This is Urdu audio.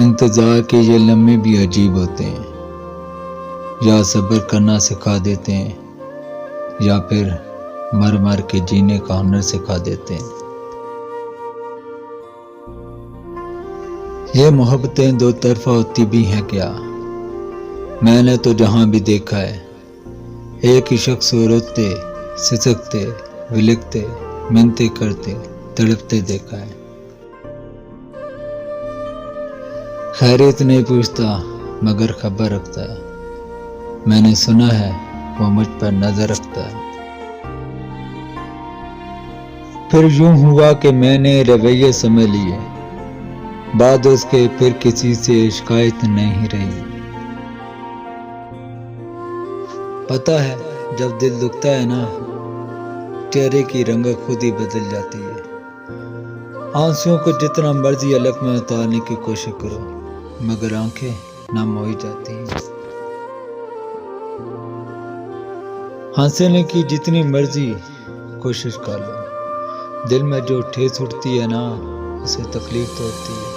انتظار کے یہ لمحے بھی عجیب ہوتے ہیں، یا صبر کرنا سکھا دیتے ہیں یا پھر مر مر کے جینے کا ہنر سکھا دیتے ہیں۔ یہ محبتیں دو طرفہ ہوتی بھی ہیں کیا؟ میں نے تو جہاں بھی دیکھا ہے، ایک ہی شخص کو روتے، سسکتے، ولکتے، منتیں کرتے، تڑپتے دیکھا ہے۔ خیریت نہیں پوچھتا مگر خبر رکھتا ہے، میں نے سنا ہے وہ مجھ پر نظر رکھتا ہے۔ پھر یوں ہوا کہ میں نے رویے سمجھ لیے، بعد اس کے پھر کسی سے شکایت نہیں رہی۔ پتہ ہے جب دل دکھتا ہے نا، چہرے کی رنگت خود ہی بدل جاتی ہے۔ آنسوؤں کو جتنا مرضی حلق میں اتارنے کی کوشش کرو مگر آنکھیں نم ہو ہی جاتی ہیں۔ ہنسنے کی جتنی مرضی کوشش کر لو، دل میں جو ٹھیس اٹھتی ہے نا، اسے تکلیف تو ہوتی ہے۔